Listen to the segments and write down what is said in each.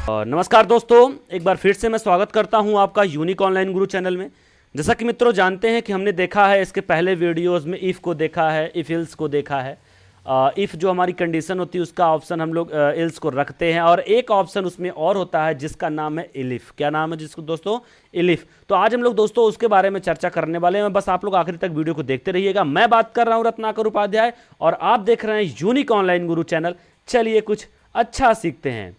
नमस्कार दोस्तों, एक बार फिर से मैं स्वागत करता हूं आपका यूनिक ऑनलाइन गुरु चैनल में। जैसा कि मित्रों जानते हैं कि हमने देखा है इसके पहले वीडियोस में इफ़ को देखा है, इफ़ इल्स को देखा है। इफ़ जो हमारी कंडीशन होती है उसका ऑप्शन हम लोग इल्स को रखते हैं, और एक ऑप्शन उसमें और होता है जिसका नाम है इलिफ। क्या नाम है जिसको दोस्तों? इलिफ। तो आज हम लोग दोस्तों उसके बारे में चर्चा करने वाले हैं। बस आप लोग आखिरी तक वीडियो को देखते रहिएगा। मैं बात कर रहा हूँ रत्नाकर उपाध्याय और आप देख रहे हैं यूनिक ऑनलाइन गुरु चैनल। चलिए कुछ अच्छा सीखते हैं।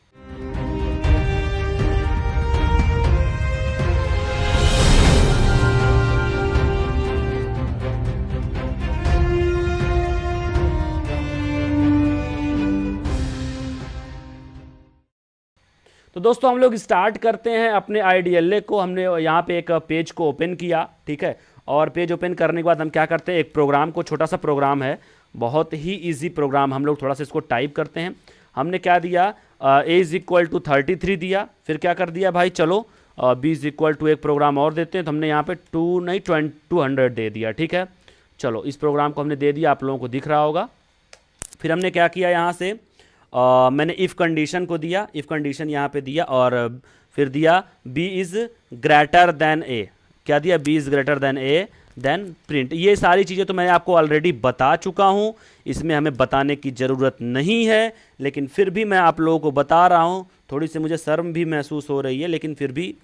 तो दोस्तों हम लोग स्टार्ट करते हैं अपने IDLA को। हमने यहाँ पे एक पेज को ओपन किया, ठीक है। और पेज ओपन करने के बाद हम क्या करते हैं, एक प्रोग्राम को, छोटा सा प्रोग्राम है, बहुत ही इजी प्रोग्राम, हम लोग थोड़ा सा इसको टाइप करते हैं। हमने क्या दिया, a इज इक्वल टू 33 दिया। फिर क्या कर दिया भाई, चलो b इज इक्वल टू एक प्रोग्राम और देते हैं। तो हमने यहाँ पे 200 दे दिया, ठीक है। चलो इस प्रोग्राम को हमने दे दिया, आप लोगों को दिख रहा होगा। फिर हमने क्या किया, यहाँ से मैंने इफ़ कंडीशन को दिया, इफ़ कंडीशन यहाँ पे दिया, और फिर दिया b is greater than a। क्या दिया, b is greater than a, then print. ये सारी चीज़ें तो मैं आपको ऑलरेडी बता चुका हूँ, इसमें हमें बताने की ज़रूरत नहीं है, लेकिन फिर भी मैं आप लोगों को बता रहा हूँ। थोड़ी सी मुझे शर्म भी महसूस हो रही है, लेकिन फिर भी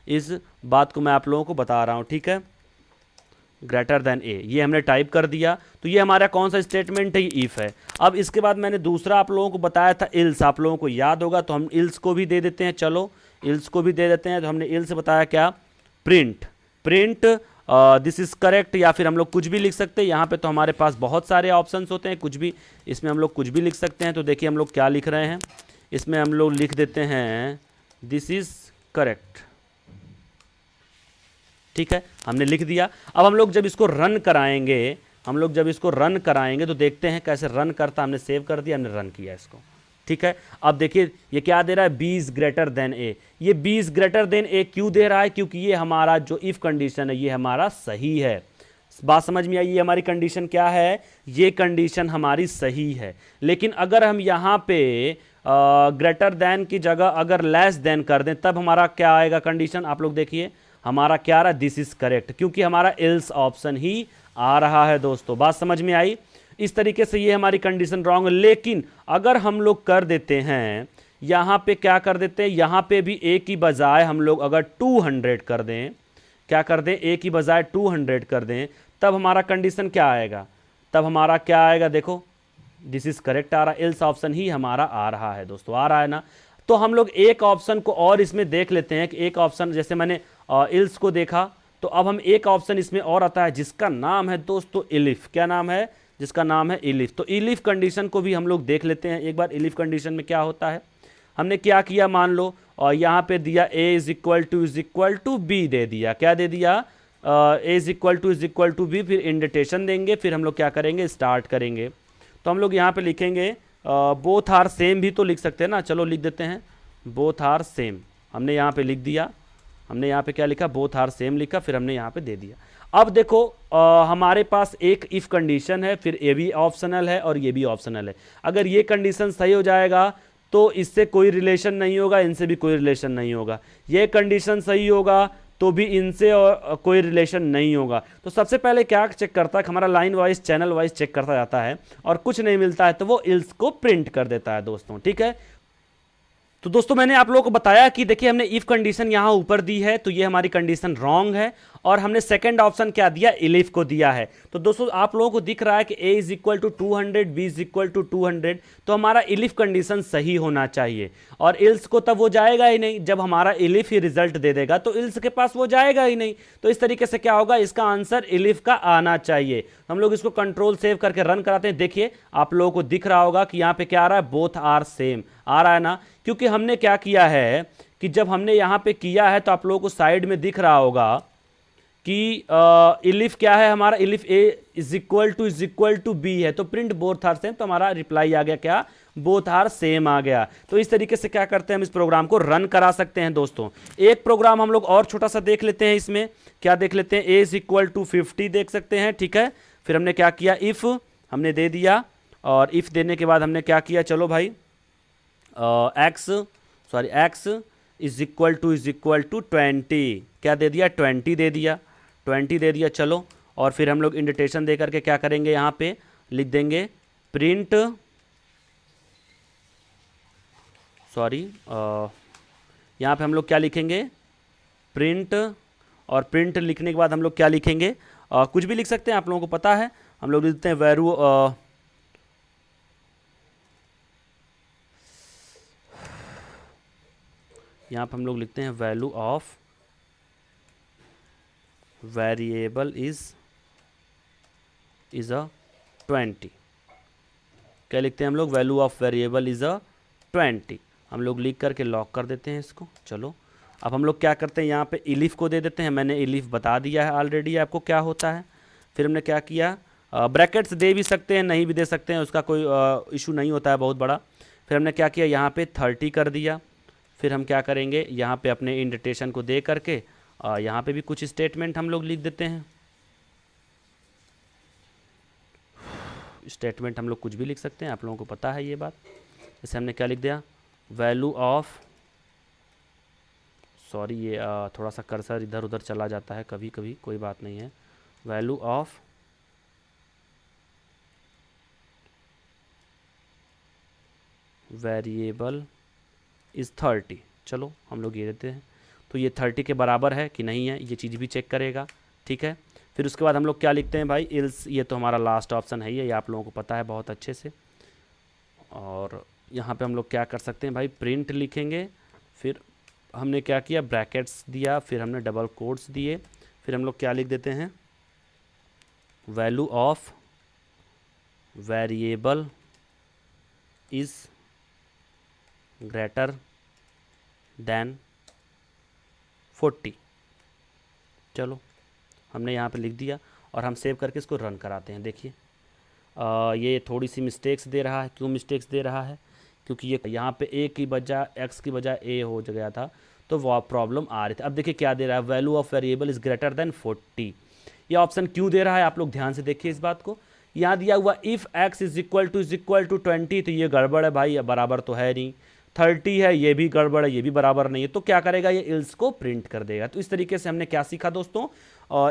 इस बात को मैं आप लोगों को बता रहा हूँ, ठीक है। ग्रेटर देन ए, ये हमने टाइप कर दिया। तो ये हमारा कौन सा स्टेटमेंट है, ये इफ है। अब इसके बाद मैंने दूसरा आप लोगों को बताया था इल्स, आप लोगों को याद होगा, तो हम इल्स को भी दे देते हैं। चलो इल्स को भी दे देते हैं। तो हमने इल्स बताया क्या, print. Print this is correct, या फिर हम लोग कुछ भी लिख सकते हैं। यहाँ पे तो हमारे पास बहुत सारे ऑप्शंस होते हैं, कुछ भी, इसमें हम लोग कुछ भी लिख सकते हैं। तो देखिए हम लोग क्या लिख रहे हैं, इसमें हम लोग लिख देते हैं दिस इज करेक्ट, ठीक है। हमने लिख दिया। अब हम लोग जब इसको रन कराएंगे, हम लोग जब इसको रन कराएंगे तो देखते हैं कैसे रन करता। हमने सेव कर दिया, हमने रन किया इसको, ठीक है। अब देखिए ये क्या दे रहा है, b is greater than a। ये b is greater than a क्यों दे रहा है, क्योंकि ये हमारा जो इफ कंडीशन है ये हमारा सही है। बात समझ में आई, ये हमारी कंडीशन क्या है, ये कंडीशन हमारी सही है। लेकिन अगर हम यहाँ पे ग्रेटर देन की जगह अगर लेस देन कर दें, तब हमारा क्या आएगा कंडीशन, आप लोग देखिए हमारा क्या आ रहा है, दिस इज करेक्ट, क्योंकि हमारा एल्स ऑप्शन ही आ रहा है। दोस्तों बात समझ में आई। इस तरीके से ये हमारी कंडीशन रॉन्ग है। लेकिन अगर हम लोग कर देते हैं, यहाँ पे क्या कर देते हैं, यहाँ पे भी a की बजाय हम लोग अगर 200 कर दें, क्या कर दें, a की बजाय 200 कर दें, तब हमारा कंडीशन क्या आएगा, तब हमारा क्या आएगा, देखो दिस इज करेक्ट आ रहा है, एल्स ऑप्शन ही हमारा आ रहा है। दोस्तों आ रहा है ना। तो हम लोग एक ऑप्शन को और इसमें देख लेते हैं कि एक ऑप्शन, जैसे मैंने इल्स को देखा, तो अब हम एक ऑप्शन इसमें और आता है जिसका नाम है दोस्तों इलिफ। क्या नाम है, जिसका नाम है इलिफ। तो इलिफ कंडीशन को भी हम लोग देख लेते हैं एक बार, इलिफ कंडीशन में क्या होता है। हमने क्या किया, मान लो और यहाँ पे दिया a is equal to b दे दिया। क्या दे दिया, a is equal to b, फिर इंडेंटेशन देंगे, फिर हम लोग क्या करेंगे, स्टार्ट करेंगे। तो हम लोग यहाँ पे लिखेंगे बोथ आर सेम, भी तो लिख सकते हैं ना। चलो लिख देते हैं बोथ आर सेम। हमने यहाँ पे लिख दिया, हमने यहाँ पे क्या लिखा, बोथ आर सेम लिखा, फिर हमने यहाँ पे दे दिया। अब देखो हमारे पास एक इफ कंडीशन है, फिर ये भी ऑप्शनल है और ये भी ऑप्शनल है। अगर ये कंडीशन सही हो जाएगा तो इससे कोई रिलेशन नहीं होगा, इनसे भी कोई रिलेशन नहीं होगा। ये कंडीशन सही होगा तो भी इनसे कोई रिलेशन नहीं होगा। तो सबसे पहले क्या चेक करता है, हमारा line wise, channel wise check करता जाता है, और कुछ नहीं मिलता है तो वो इल्स को प्रिंट कर देता है दोस्तों, ठीक है। तो दोस्तों मैंने आप लोगों को बताया कि देखिए हमने इफ कंडीशन यहां ऊपर दी है, तो ये हमारी कंडीशन रॉन्ग है, और हमने सेकंड ऑप्शन क्या दिया, इलिफ को दिया है। तो दोस्तों आप लोगों को दिख रहा है कि a is equal to 200, b is equal to 200, तो हमारा इलिफ कंडीशन सही होना चाहिए। और इल्स को तब वो जाएगा ही नहीं, जब हमारा इलिफ ही रिजल्ट दे देगा तो इल्स के पास वो जाएगा ही नहीं। तो इस तरीके से क्या होगा, इसका आंसर इलिफ का आना चाहिए। हम लोग इसको कंट्रोल सेव करके रन कराते हैं। देखिए आप लोगों को दिख रहा होगा कि यहाँ पे क्या आ रहा है, बोथ आर सेम आ रहा है ना। क्योंकि हमने क्या किया है कि जब हमने यहाँ पे किया है तो आप लोगों को साइड में दिख रहा होगा कि इलिफ क्या है हमारा, elif a is equal to b है, तो प्रिंट बोथ आर सेम, तो हमारा रिप्लाई आ गया क्या, बोथ आर सेम आ गया। तो इस तरीके से क्या करते हैं, हम इस प्रोग्राम को रन करा सकते हैं। दोस्तों एक प्रोग्राम हम लोग और छोटा सा देख लेते हैं, इसमें क्या देख लेते हैं, a इज इक्वल टू 50 देख सकते हैं, ठीक है। फिर हमने क्या किया, इफ हमने दे दिया, और इफ देने के बाद हमने क्या किया, चलो भाई sorry x is equal to 20, क्या दे दिया 20 दे दिया, 20 दे दिया। चलो और फिर हम लोग इंडेंटेशन दे करके क्या करेंगे, यहाँ पे लिख देंगे प्रिंट, सॉरी यहाँ पे हम लोग क्या लिखेंगे प्रिंट, और प्रिंट लिखने के बाद हम लोग क्या लिखेंगे, कुछ भी लिख सकते हैं, आप लोगों को पता है। हम लोग लिखते हैं वैल्यू, यहाँ पे हम लोग लिखते हैं value of variable is a 20। क्या लिखते हैं हम लोग, value of variable is a 20। हम लोग लिख करके लॉक कर देते हैं इसको। चलो अब हम लोग क्या करते हैं, यहाँ पे इलिफ को दे देते हैं। मैंने इलिफ बता दिया है ऑलरेडी आपको क्या होता है। फिर हमने क्या किया, ब्रैकेट्स दे भी सकते हैं, नहीं भी दे सकते हैं, उसका कोई इशू नहीं होता है बहुत बड़ा। फिर हमने क्या किया, यहाँ पे 30 कर दिया। फिर हम क्या करेंगे, यहाँ पे अपने इंडेंटेशन को दे करके यहाँ पे भी कुछ स्टेटमेंट हम लोग लिख देते हैं। स्टेटमेंट हम लोग कुछ भी लिख सकते हैं, आप लोगों को पता है ये बात। जैसे हमने क्या लिख दिया, वैल्यू ऑफ, सॉरी ये थोड़ा सा कर्सर इधर उधर चला जाता है कभी कभी, कोई बात नहीं है। Value of variable is 30। चलो हम लोग ये देते हैं, तो ये 30 के बराबर है कि नहीं है, ये चीज़ भी चेक करेगा, ठीक है। फिर उसके बाद हम लोग क्या लिखते हैं भाई, इल्स, ये तो हमारा लास्ट ऑप्शन है, ये आप लोगों को पता है बहुत अच्छे से। और यहाँ पे हम लोग क्या कर सकते हैं भाई, प्रिंट लिखेंगे। फिर हमने क्या किया, ब्रैकेट्स दिया, फिर हमने डबल कोट्स दिए। फिर हम लोग क्या लिख देते हैं, value of variable is greater then 40। चलो हमने यहाँ पे लिख दिया और हम सेव करके इसको रन कराते हैं। देखिए ये थोड़ी सी मिस्टेक्स दे रहा है। क्यों मिस्टेक्स दे रहा है, क्योंकि ये यहाँ पे ए की बजाय एक्स की बजाय ए हो गया था, तो वो प्रॉब्लम आ रही थी। अब देखिए क्या दे रहा है, value of variable is greater then 40। ये ऑप्शन क्यों दे रहा है, आप लोग ध्यान से देखिए इस बात को। यहाँ दिया हुआ if x is equal to 20, तो ये गड़बड़ है भाई, बराबर तो है नहीं। 30 है, ये भी गड़बड़ है, ये भी बराबर नहीं है। तो क्या करेगा, ये इल्स को प्रिंट कर देगा। तो इस तरीके से हमने क्या सीखा दोस्तों,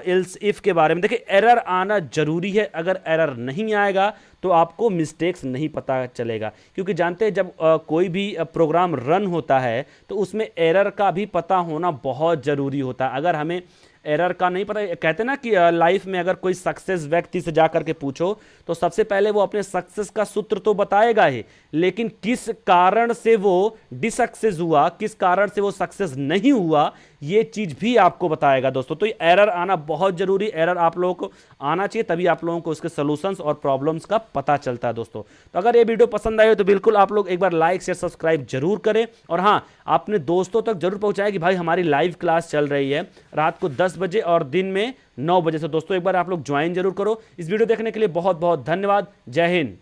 इल्स इफ के बारे में। देखिए एरर आना जरूरी है, अगर एरर नहीं आएगा तो आपको मिस्टेक्स नहीं पता चलेगा। क्योंकि जानते हैं जब कोई भी प्रोग्राम रन होता है तो उसमें एरर का भी पता होना बहुत ज़रूरी होता है। अगर हमें एरर का नहीं पता, कहते हैं ना कि लाइफ में अगर कोई सक्सेस व्यक्ति से जा करके पूछो तो सबसे पहले वो अपने सक्सेस का सूत्र तो बताएगा ही, लेकिन किस कारण से वो डिसक्सेस हुआ, किस कारण से वो सक्सेस नहीं हुआ, ये चीज भी आपको बताएगा दोस्तों। तो ये एरर आना बहुत जरूरी, एरर आप लोगों को आना चाहिए, तभी आप लोगों को उसके सॉल्यूशंस और प्रॉब्लम्स का पता चलता है दोस्तों। तो अगर ये वीडियो पसंद आए तो बिल्कुल आप लोग एक बार लाइक शेयर सब्सक्राइब जरूर करें, और हाँ अपने दोस्तों तक जरूर पहुंचाएं कि भाई हमारी लाइव क्लास चल रही है रात को 10 बजे और दिन में 9 बजे से। दोस्तों एक बार आप लोग ज्वाइन जरूर करो। इस वीडियो देखने के लिए बहुत बहुत धन्यवाद। जय हिंद।